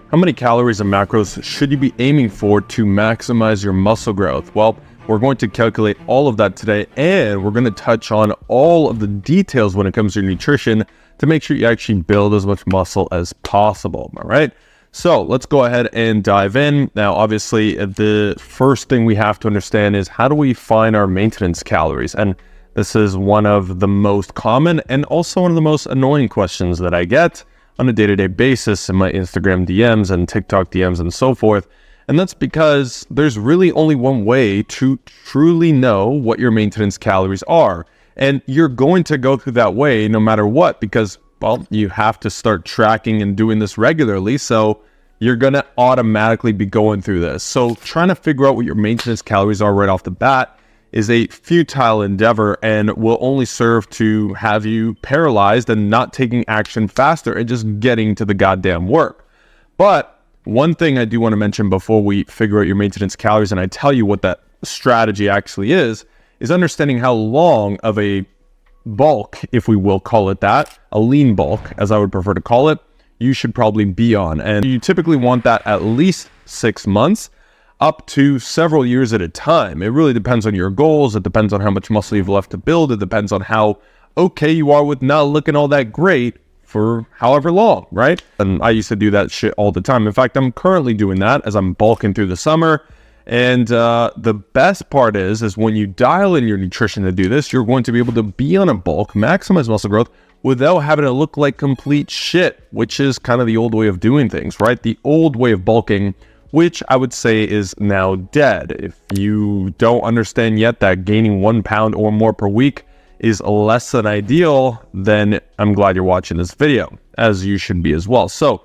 How many calories and macros should you be aiming for to maximize your muscle growth? Well, we're going to calculate all of that today, and we're going to touch on all of the details when it comes to your nutrition to make sure you actually build as much muscle as possible. All right. So let's go ahead and dive in. Now, obviously, the first thing we have to understand is how do we find our maintenance calories? And this is one of the most common and also one of the most annoying questions that I get on a day-to-day basis in my Instagram DMs and TikTok DMs and so forth. And that's because there's really only one way to truly know what your maintenance calories are. And you're going to go through that way no matter what, because, well, you have to start tracking and doing this regularly. So you're going to automatically be going through this. So trying to figure out what your maintenance calories are right off the bat is a futile endeavor and will only serve to have you paralyzed and not taking action faster and just getting to the goddamn work. But one thing I do want to mention before we figure out your maintenance calories, and I tell you what that strategy actually is understanding how long of a bulk, if we will call it that, a lean bulk, as I would prefer to call it, you should probably be on. And you typically want that at least 6 months, up to several years at a time. It really depends on your goals. It depends on how much muscle you've left to build. It depends on how okay you are with not looking all that great for however long, right? And I used to do that shit all the time. In fact, I'm currently doing that as I'm bulking through the summer. And the best part is when you dial in your nutrition to do this, you're going to be able to be on a bulk, maximize muscle growth without having to look like complete shit, which is kind of the old way of doing things, right? The old way of bulking, which I would say is now dead. If you don't understand yet that gaining 1 pound or more per week is less than ideal, then I'm glad you're watching this video, as you should be as well. So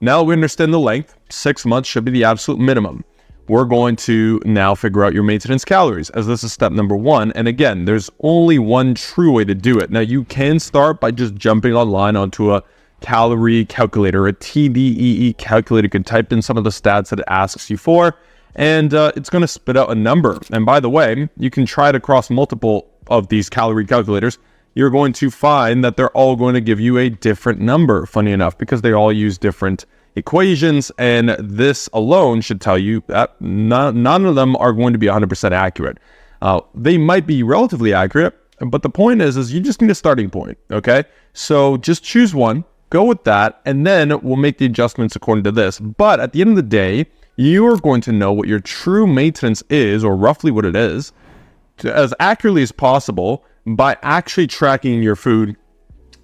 now we understand the length. 6 months should be the absolute minimum. We're going to now figure out your maintenance calories, as this is step number 1. And again, there's only one true way to do it. Now, you can start by just jumping online onto a calorie calculator, a TDEE calculator. You can type in some of the stats that it asks you for, and it's going to spit out a number. And by the way, you can try it across multiple of these calorie calculators. You're going to find that they're all going to give you a different number, funny enough, because they all use different equations, and this alone should tell you that none of them are going to be 100% accurate. They might be relatively accurate, but the point is you just need a starting point, okay? So just choose one, go with that, and then we'll make the adjustments according to this. But at the end of the day, you're going to know what your true maintenance is, or roughly what it is, as accurately as possible by actually tracking your food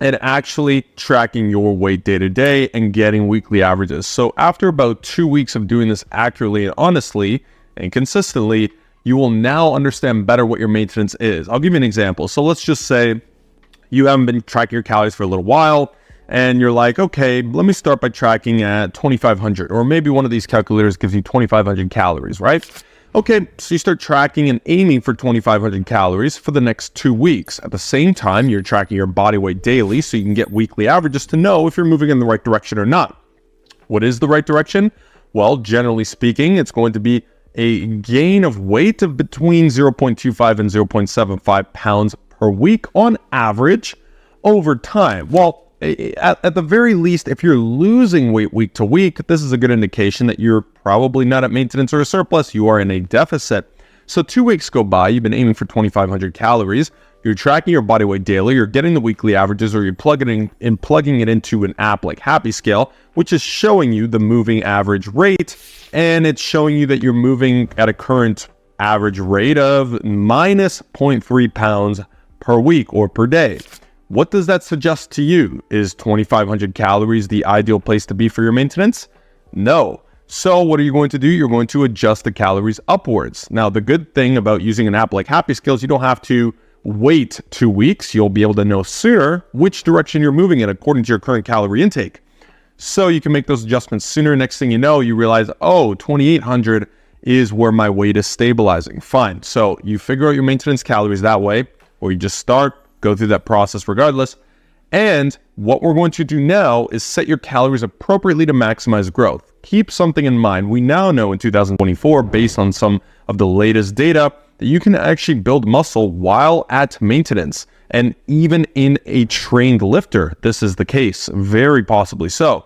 and actually tracking your weight day to day and getting weekly averages. So after about 2 weeks of doing this accurately and honestly and consistently, you will now understand better what your maintenance is. I'll give you an example. So let's just say you haven't been tracking your calories for a little while, and you're like, okay, let me start by tracking at 2,500, or maybe one of these calculators gives you 2,500 calories, right? Okay, so you start tracking and aiming for 2,500 calories for the next 2 weeks. At the same time, you're tracking your body weight daily so you can get weekly averages to know if you're moving in the right direction or not. What is the right direction? Well, generally speaking, it's going to be a gain of weight of between 0.25 and 0.75 pounds per week on average over time. Well, at the very least, if you're losing weight week to week, this is a good indication that you're probably not at maintenance or a surplus. You are in a deficit. So 2 weeks go by, you've been aiming for 2,500 calories. You're tracking your body weight daily, you're getting the weekly averages, or you're plugging it into an app like Happy Scale, which is showing you the moving average rate, and it's showing you that you're moving at a current average rate of minus 0.3 pounds per week or per day. What does that suggest to you? Is 2,500 calories the ideal place to be for your maintenance? No. So what are you going to do? You're going to adjust the calories upwards. Now, the good thing about using an app like Happy Scale is you don't have to wait 2 weeks. You'll be able to know sooner which direction you're moving in according to your current calorie intake. So you can make those adjustments sooner. Next thing you know, you realize, oh, 2,800 is where my weight is stabilizing. Fine. So you figure out your maintenance calories that way, or you just start, go through that process regardless. And what we're going to do now is set your calories appropriately to maximize growth. Keep something in mind. We now know in 2024, based on some of the latest data, that you can actually build muscle while at maintenance. And even in a trained lifter, this is the case, very possibly so.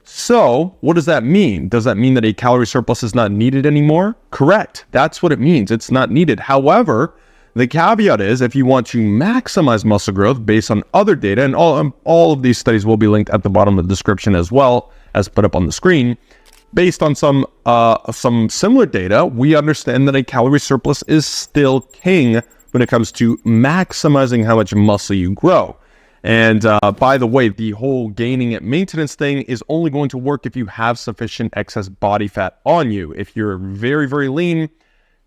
So what does that mean? Does that mean that a calorie surplus is not needed anymore? Correct. That's what it means. It's not needed. However, the caveat is if you want to maximize muscle growth based on other data, and all of these studies will be linked at the bottom of the description as well as put up on the screen. Based on some similar data, we understand that a calorie surplus is still king when it comes to maximizing how much muscle you grow. And by the way, the whole gaining at maintenance thing is only going to work if you have sufficient excess body fat on you. If you're very, very lean,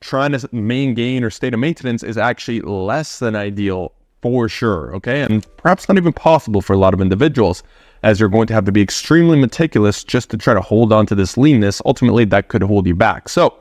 trying to gain or state of maintenance is actually less than ideal for sure, okay? And perhaps not even possible for a lot of individuals, as you're going to have to be extremely meticulous just to try to hold on to this leanness. Ultimately, that could hold you back. So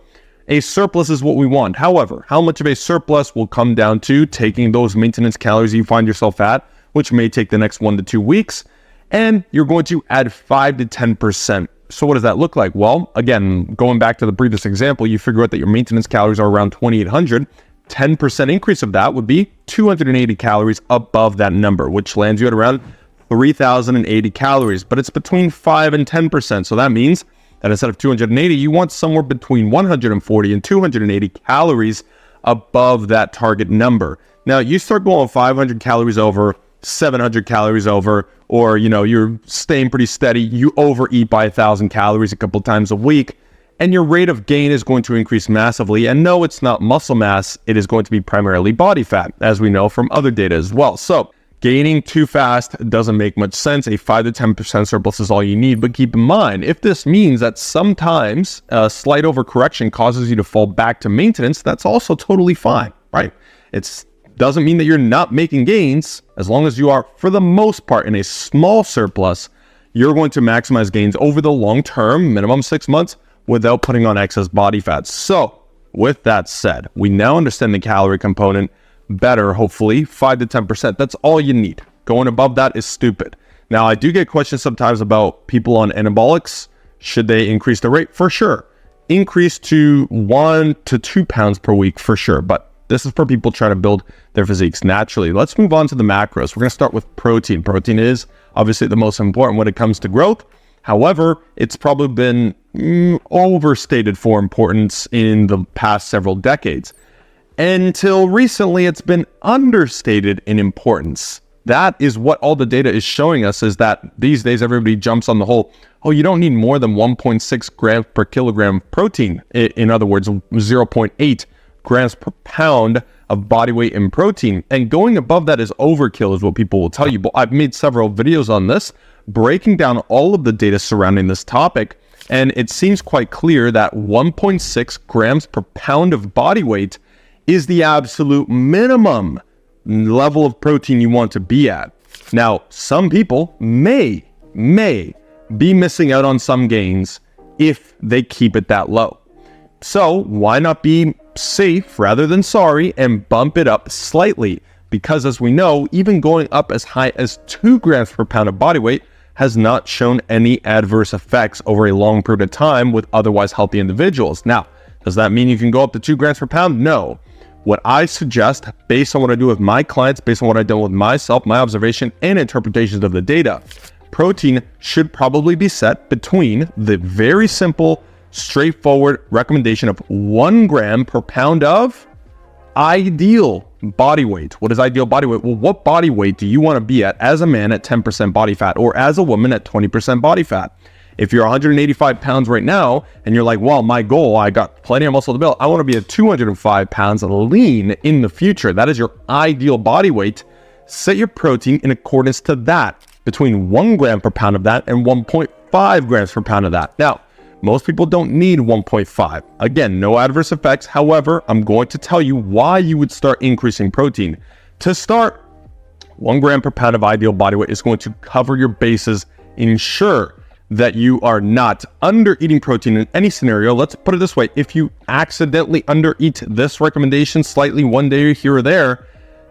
a surplus is what we want. However, how much of a surplus will come down to taking those maintenance calories you find yourself at, which may take the next 1 to 2 weeks, and you're going to add 5 to 10%. So what does that look like? Well, again, going back to the previous example, you figure out that your maintenance calories are around 2,800. 10% increase of that would be 280 calories above that number, which lands you at around 3,080 calories, but it's between 5 and 10%. So that means that instead of 280, you want somewhere between 140 and 280 calories above that target number. Now, you start going 500 calories over, 700 calories over, or you're staying pretty steady, you overeat by 1,000 calories a couple times a week, and your rate of gain is going to increase massively. And no, it's not muscle mass, it is going to be primarily body fat, as we know from other data as well. So gaining too fast doesn't make much sense. A 5 to 10% surplus is all you need. But keep in mind, if this means that sometimes a slight overcorrection causes you to fall back to maintenance, that's also totally fine, right? It doesn't mean that you're not making gains. As long as you are, for the most part, in a small surplus, you're going to maximize gains over the long term, minimum 6 months, without putting on excess body fat. So with that said, we now understand the calorie component better, hopefully. 5 to 10%, that's all you need. Going above that is stupid. Now, I do get questions sometimes about people on anabolics. Should they increase the rate? For sure. Increase to 1 to 2 pounds per week for sure. But this is for people trying to build their physiques naturally. Let's move on to the macros. We're going to start with protein. Protein is obviously the most important when it comes to growth. However, it's probably been overstated for importance in the past several decades. Until recently, it's been understated in importance. That is what all the data is showing us, is that these days everybody jumps on the whole, oh, you don't need more than 1.6 grams per kilogram protein. In other words, 0.8 grams per pound of body weight in protein. And going above that is overkill, is what people will tell you. But I've made several videos on this, breaking down all of the data surrounding this topic. And it seems quite clear that 1.6 grams per pound of body weight is the absolute minimum level of protein you want to be at. Now, some people may be missing out on some gains if they keep it that low. So why not be safe rather than sorry and bump it up slightly? Because as we know, even going up as high as 2 grams per pound of body weight has not shown any adverse effects over a long period of time with otherwise healthy individuals. Now, does that mean you can go up to 2 grams per pound? No. What I suggest, based on what I do with my clients, based on what I've done with myself, my observation and interpretations of the data, protein should probably be set between the very simple, straightforward recommendation of 1 gram per pound of ideal body weight. What is ideal body weight? Well, what body weight do you want to be at as a man at 10% body fat, or as a woman at 20% body fat? If you're 185 pounds right now and you're like, well, my goal, I got plenty of muscle to build, I want to be at 205 pounds lean in the future. That is your ideal body weight. Set your protein in accordance to that, between 1 gram per pound of that and 1.5 grams per pound of that. Now, most people don't need 1.5. Again, no adverse effects. However, I'm going to tell you why you would start increasing protein. To start, 1 gram per pound of ideal body weight is going to cover your bases, ensure that you are not under eating protein in any scenario. Let's put it this way. If you accidentally under eat this recommendation slightly one day here or there,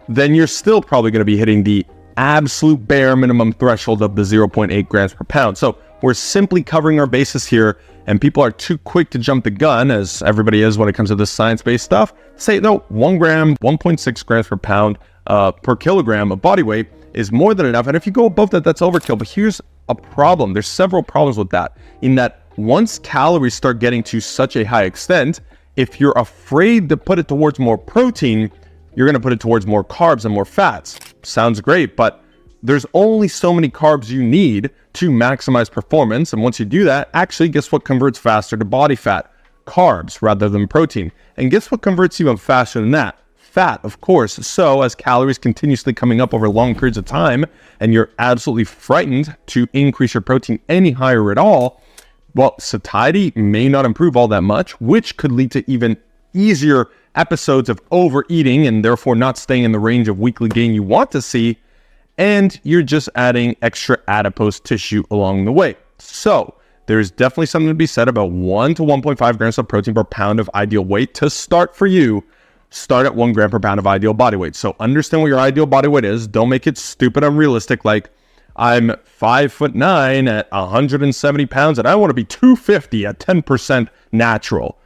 then you're still probably going to be hitting the absolute bare minimum threshold of the 0.8 grams per pound. So we're simply covering our bases here, and people are too quick to jump the gun, as everybody is when it comes to this science-based stuff. Say, no, 1 gram, 1.6 grams per pound per kilogram of body weight is more than enough. And if you go above that, that's overkill. But here's a problem. There's several problems with that, in that once calories start getting to such a high extent, if you're afraid to put it towards more protein, you're going to put it towards more carbs and more fats. Sounds great, but there's only so many carbs you need to maximize performance. And once you do that, actually, guess what converts faster to body fat? Carbs rather than protein. And guess what converts even faster than that? Fat, of course. So as calories continuously coming up over long periods of time, and you're absolutely frightened to increase your protein any higher at all, well, satiety may not improve all that much, which could lead to even easier episodes of overeating and therefore not staying in the range of weekly gain you want to see. And you're just adding extra adipose tissue along the way. So there's definitely something to be said about 1 to 1.5 grams of protein per pound of ideal weight to start for you. Start at 1 gram per pound of ideal body weight. So understand what your ideal body weight is. Don't make it stupid unrealistic, like I'm 5'9" at 170 pounds and I want to be 250 at 10% natural.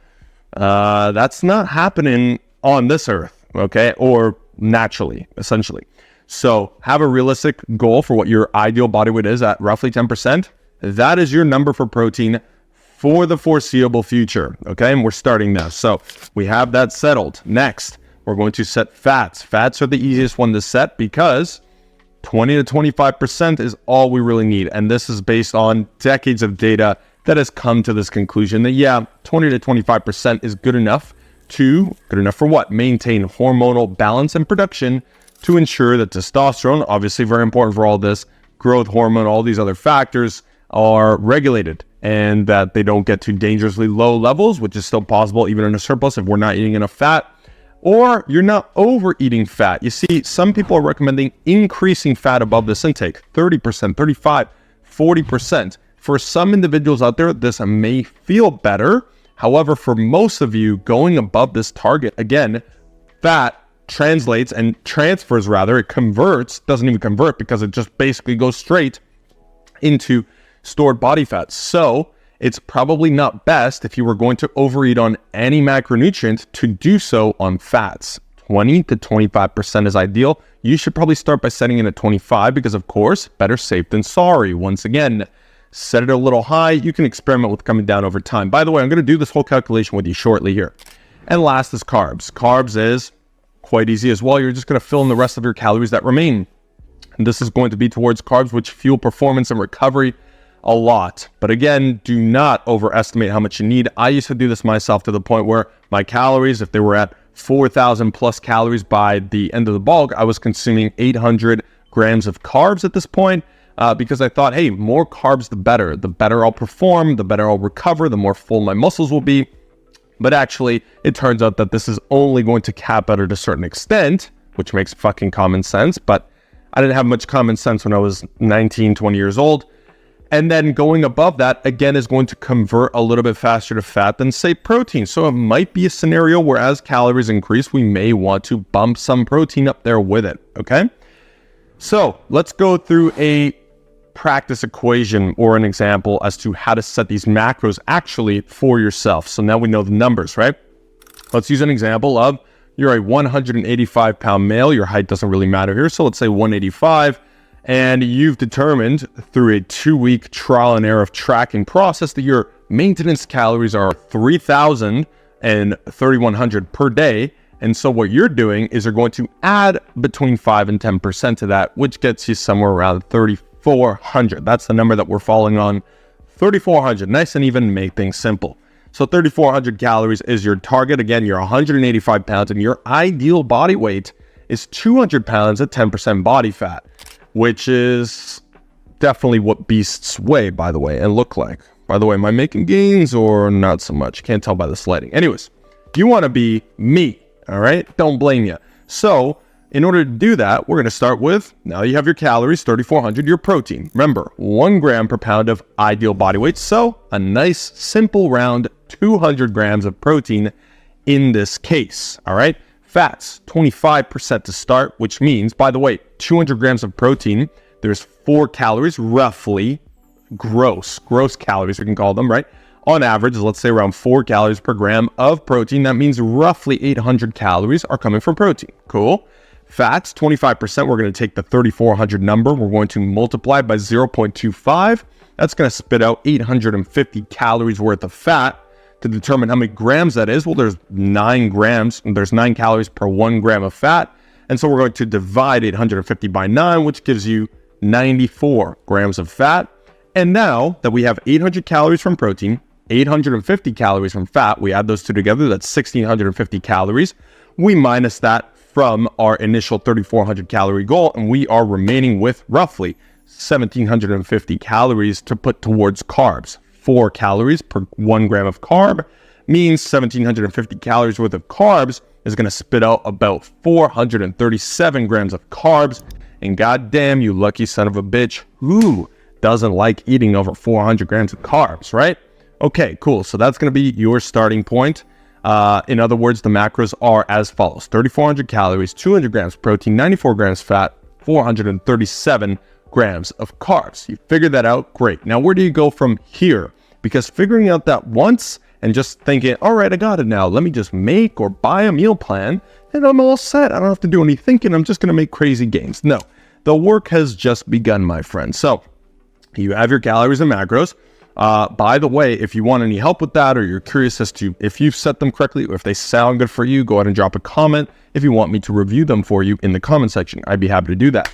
That's not happening on this earth, okay? Or naturally, essentially. So have a realistic goal for what your ideal body weight is at roughly 10%. That is your number for protein for the foreseeable future, okay? And we're starting now. So we have that settled. Next, we're going to set fats. Fats are the easiest one to set because 20 to 25% is all we really need. And this is based on decades of data that has come to this conclusion that, yeah, 20 to 25% is good enough for what? Maintain hormonal balance and production to ensure that testosterone, obviously very important for all this, growth hormone, all these other factors are regulated and that they don't get to dangerously low levels, which is still possible even in a surplus if we're not eating enough fat. Or you're not overeating fat. You see, some people are recommending increasing fat above this intake, 30%, 35%, 40%. For some individuals out there, this may feel better. However, for most of you, going above this target, again, fat translates and transfers rather, it converts, doesn't even convert because it just basically goes straight into stored body fat. So it's probably not best if you were going to overeat on any macronutrient to do so on fats. 20 to 25% is ideal. You should probably start by setting it at 25 because, of course, better safe than sorry. Once again, set it a little high. You can experiment with coming down over time. By the way, I'm going to do this whole calculation with you shortly here. And last is carbs. Carbs is quite easy as well. You're just going to fill in the rest of your calories that remain. And this is going to be towards carbs, which fuel performance and recovery a lot. But again, do not overestimate how much you need. I used to do this myself to the point where my calories, if they were at 4,000 plus calories by the end of the bulk, I was consuming 800 grams of carbs at this point because I thought, hey, more carbs, the better. The better I'll perform, the better I'll recover, the more full my muscles will be. But actually, it turns out that this is only going to cap out at a certain extent, which makes fucking common sense. But I didn't have much common sense when I was 19, 20 years old. And then going above that, again, is going to convert a little bit faster to fat than, say, protein. So it might be a scenario where as calories increase, we may want to bump some protein up there with it, okay? So let's go through a practice equation or an example as to how to set these macros actually for yourself. So now we know the numbers, right? Let's use an example of you're a 185-pound male. Your height doesn't really matter here. So let's say 185. And you've determined through a 2-week trial and error of tracking process that your maintenance calories are 3,000 and 3,100 per day. And so what you're doing is you're going to add between 5 and 10% to that, which gets you somewhere around 3,400. That's the number that we're falling on, 3,400. Nice and even, make things simple. So 3,400 calories is your target. Again, you're 185 pounds and your ideal body weight is 200 pounds at 10% body fat, which is definitely what beasts weigh, by the way, and look like. By the way, am I making gains or not so much? Can't tell by this lighting. Anyways, you want to be me, all right? Don't blame you. So in order to do that, we're going to start with, now you have your calories, 3,400, your protein. Remember, 1 gram per pound of ideal body weight. So a nice, simple, round 200 grams of protein in this case, all right? Fats, 25% to start, which means, by the way, 200 grams of protein, there's 4 calories, roughly, gross calories, we can call them, right? On average, let's say around 4 calories per gram of protein. That means roughly 800 calories are coming from protein. Cool. Fats, 25%, we're going to take the 3,400 number. We're going to multiply by 0.25. That's going to spit out 850 calories worth of fat. To determine how many grams that is, well, there's 9 grams. There's 9 calories per 1 gram of fat. And so we're going to divide 850 by 9, which gives you 94 grams of fat. And now that we have 800 calories from protein, 850 calories from fat, we add those two together, that's 1,650 calories. We minus that from our initial 3,400 calorie goal, and we are remaining with roughly 1,750 calories to put towards carbs. 4 calories per 1 gram of carb means 1,750 calories worth of carbs is going to spit out about 437 grams of carbs. And goddamn, you lucky son of a bitch, who doesn't like eating over 400 grams of carbs, right? Okay, cool. So that's going to be your starting point. In other words, the macros are as follows: 3,400 calories, 200 grams protein, 94 grams fat, 437 grams of carbs. You figured that out? Great. Now, where do you go from here? Because figuring out that once and just thinking, all right, I got it now, let me just make or buy a meal plan and I'm all set. I don't have to do any thinking. I'm just going to make crazy gains. No, the work has just begun, my friend. So you have your calories and macros. By the way, if you want any help with that, or you're curious as to if you've set them correctly, or if they sound good for you, go ahead and drop a comment. If you want me to review them for you in the comment section, I'd be happy to do that.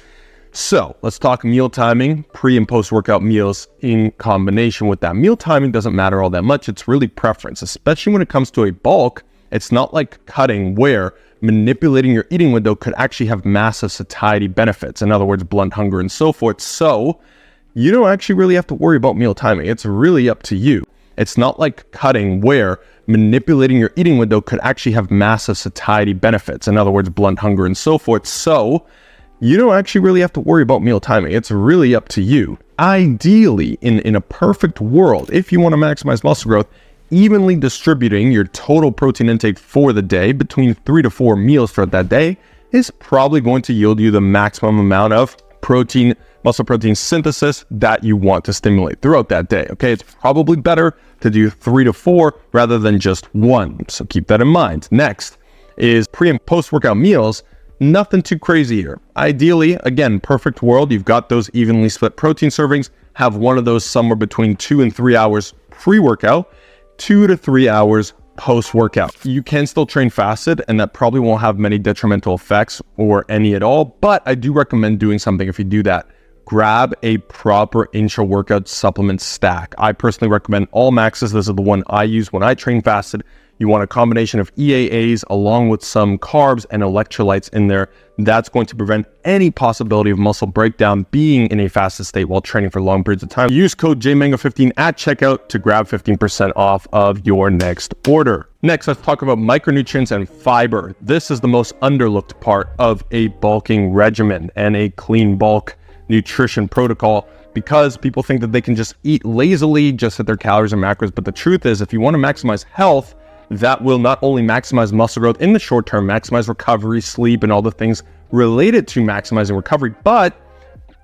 So let's talk meal timing, pre and post workout meals in combination with that. Meal timing doesn't matter all that much. It's really preference, especially when it comes to a bulk. It's not like cutting, where manipulating your eating window could actually have massive satiety benefits. In other words, blunt hunger and so forth. So you don't actually really have to worry about meal timing. It's really up to you. It's not like cutting, where manipulating your eating window could actually have massive satiety benefits. In other words, blunt hunger and so forth. So you don't actually really have to worry about meal timing. It's really up to you. Ideally, in a perfect world, if you want to maximize muscle growth, evenly distributing your total protein intake for the day between 3 to 4 meals throughout that day is probably going to yield you the maximum amount of protein, muscle protein synthesis that you want to stimulate throughout that day. Okay, it's probably better to do 3 to 4 rather than just 1. So keep that in mind. Next is pre and post workout meals. Nothing too crazy here. Ideally, again, perfect world, you've got those evenly split protein servings. Have one of those somewhere between 2 and 3 hours pre-workout, 2 to 3 hours post-workout. You can still train fasted, and that probably won't have many detrimental effects or any at all, but I do recommend doing something if you do that. Grab a proper intra-workout supplement stack. I personally recommend All Maxes. This is the one I use when I train fasted. You want a combination of EAAs along with some carbs and electrolytes in there. That's going to prevent any possibility of muscle breakdown being in a fasted state while training for long periods of time. Use code JMango15 at checkout to grab 15% off of your next order. Next, let's talk about micronutrients and fiber. This is the most underlooked part of a bulking regimen and a clean bulk nutrition protocol, because people think that they can just eat lazily, just at their calories and macros. But the truth is, if you want to maximize health, that will not only maximize muscle growth in the short term, maximize recovery, sleep, and all the things related to maximizing recovery, but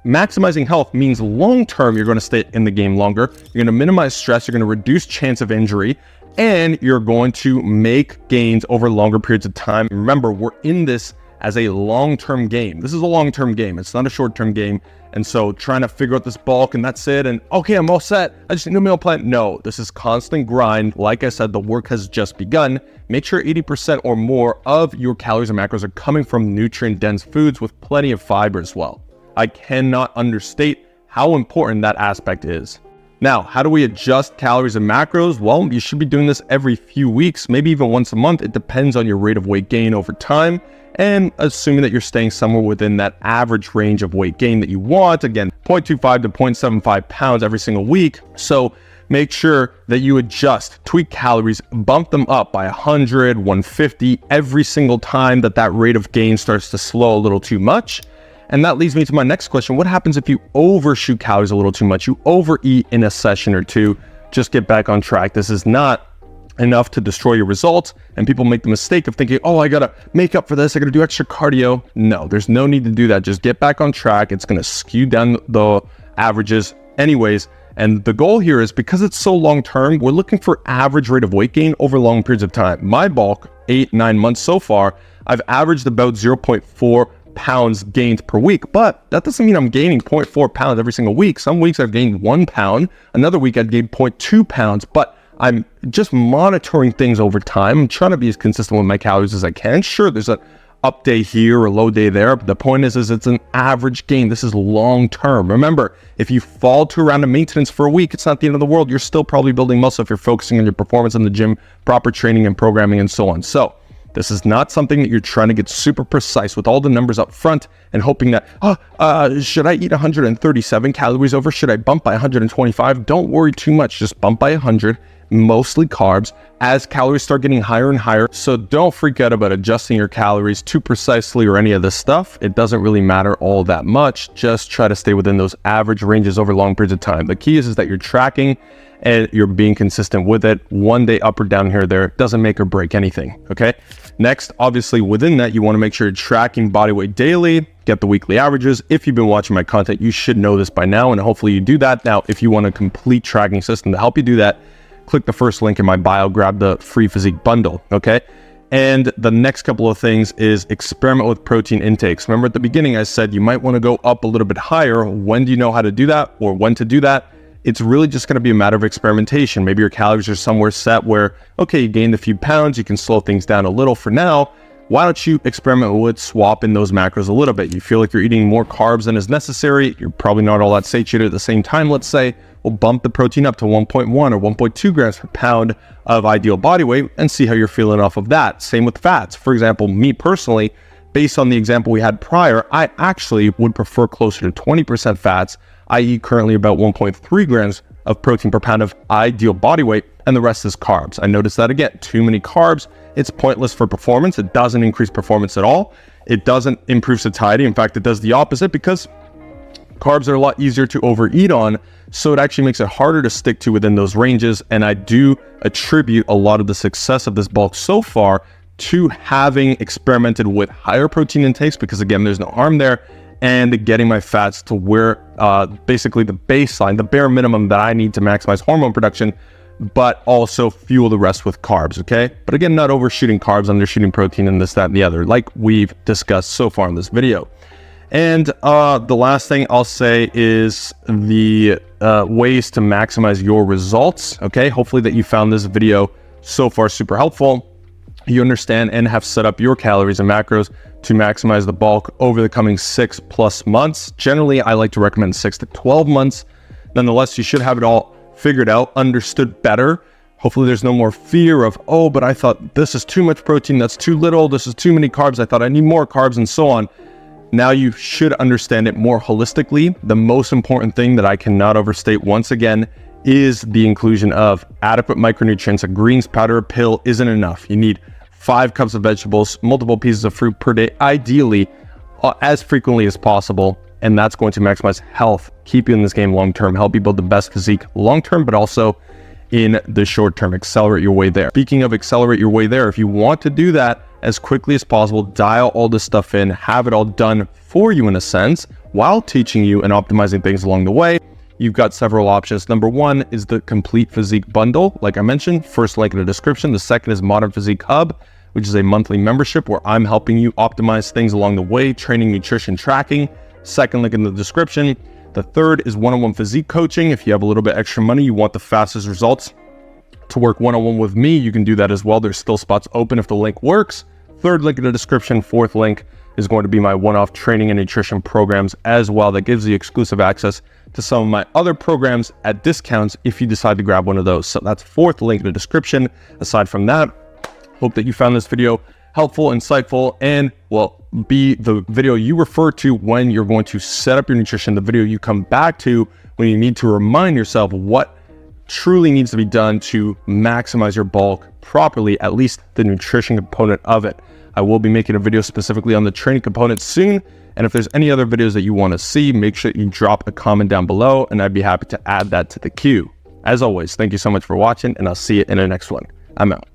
maximizing health means long term, you're going to stay in the game longer. You're going to minimize stress. You're going to reduce chance of injury, and you're going to make gains over longer periods of time. Remember, we're in this as a long-term game. This is a long-term game. It's not a short-term game. And so trying to figure out this bulk and that's it, and okay, I'm all set, I just need a meal plan. No, this is constant grind. Like I said, the work has just begun. Make sure 80% or more of your calories and macros are coming from nutrient-dense foods with plenty of fiber as well. I cannot understate how important that aspect is. Now, how do we adjust calories and macros? Well, you should be doing this every few weeks, maybe even once a month. It depends on your rate of weight gain over time, and assuming that you're staying somewhere within that average range of weight gain that you want. Again, 0.25 to 0.75 pounds every single week. So make sure that you adjust, tweak calories, bump them up by 100, 150 every single time that rate of gain starts to slow a little too much. And that leads me to my next question. What happens if you overshoot calories a little too much? You overeat in a session or two. Just get back on track. This is not enough to destroy your results. And people make the mistake of thinking, oh, I gotta make up for this, I gotta do extra cardio. No, there's no need to do that. Just get back on track. It's gonna skew down the averages anyways. And the goal here is, because it's so long term, we're looking for average rate of weight gain over long periods of time. My bulk, 8-9 months so far, I've averaged about 0.4 pounds gained per week, but that doesn't mean I'm gaining 0.4 pounds every single week. Some weeks I've gained 1 pound, another week I'd gain 0.2 pounds, but I'm just monitoring things over time. I'm trying to be as consistent with my calories as I can. Sure, there's an up day here or low day there, but the point is it's an average gain. This is long term. Remember, if you fall to around a maintenance for a week, it's not the end of the world. You're still probably building muscle if you're focusing on your performance in the gym, proper training and programming and so on. So this is not something that you're trying to get super precise with all the numbers up front and hoping that, should I eat 137 calories over? Should I bump by 125? Don't worry too much. Just bump by 100, mostly carbs, as calories start getting higher and higher. So don't freak out about adjusting your calories too precisely or any of this stuff. It doesn't really matter all that much. Just try to stay within those average ranges over long periods of time. The key is that you're tracking and you're being consistent with it. One day up or down here or there doesn't make or break anything, okay? Next, obviously within that, you wanna make sure you're tracking body weight daily, get the weekly averages. If you've been watching my content, you should know this by now, and hopefully you do that. Now, if you want a complete tracking system to help you do that, click the first link in my bio, grab the free physique bundle, okay? And the next couple of things is experiment with protein intakes. Remember at the beginning, I said you might wanna go up a little bit higher. When do you know how to do that or when to do that? It's really just gonna be a matter of experimentation. Maybe your calories are somewhere set where, okay, you gained a few pounds, you can slow things down a little for now. Why don't you experiment with swapping those macros a little bit? You feel like you're eating more carbs than is necessary. You're probably not all that satiated at the same time, let's say. We'll bump the protein up to 1.1 or 1.2 grams per pound of ideal body weight and see how you're feeling off of that. Same with fats. For example, me personally, based on the example we had prior, I actually would prefer closer to 20% fats, i.e. currently about 1.3 grams of protein per pound of ideal body weight, and the rest is carbs. I noticed that again, too many carbs, it's pointless for performance. It doesn't increase performance at all. It doesn't improve satiety. In fact, it does the opposite because carbs are a lot easier to overeat on, so it actually makes it harder to stick to within those ranges. And I do attribute a lot of the success of this bulk so far to having experimented with higher protein intakes, because again, there's no harm there, and getting my fats to where basically the baseline, the bare minimum that I need to maximize hormone production, but also fuel the rest with carbs, okay? But again, not overshooting carbs, undershooting protein, and this, that, and the other, like we've discussed so far in this video. And the last thing I'll say is the ways to maximize your results, okay? Hopefully that you found this video so far super helpful. You understand and have set up your calories and macros to maximize the bulk over the coming 6+ months. Generally, I like to recommend 6 to 12 months. Nonetheless, you should have it all figured out, understood better. Hopefully there's no more fear of, oh, but I thought this is too much protein, that's too little, this is too many carbs, I thought I need more carbs, and so on. Now you should understand it more holistically. The most important thing that I cannot overstate once again is the inclusion of adequate micronutrients. A greens powder pill isn't enough. You need 5 cups of vegetables, multiple pieces of fruit per day, ideally as frequently as possible. And that's going to maximize health, keep you in this game long-term, help you build the best physique long-term, but also in the short-term, accelerate your way there. Speaking of accelerate your way there, if you want to do that as quickly as possible, dial all this stuff in, have it all done for you in a sense, while teaching you and optimizing things along the way, you've got several options. Number one is the complete physique bundle. Like I mentioned, first link in the description. The second is Modern Physique Hub, which is a monthly membership where I'm helping you optimize things along the way, training, nutrition, tracking. Second link in the description. The third is one-on-one physique coaching. If you have a little bit extra money, you want the fastest results to work one-on-one with me, you can do that as well. There's still spots open if the link works. Third link in the description. Fourth link is going to be my one-off training and nutrition programs as well. That gives you exclusive access to some of my other programs at discounts if you decide to grab one of those. So that's fourth link in the description. Aside from that, hope that you found this video helpful, insightful, and will be the video you refer to when you're going to set up your nutrition, the video you come back to when you need to remind yourself what truly needs to be done to maximize your bulk properly, at least the nutrition component of it. I will be making a video specifically on the training component soon. And if there's any other videos that you want to see, make sure you drop a comment down below and I'd be happy to add that to the queue. As always, thank you so much for watching and I'll see you in the next one. I'm out.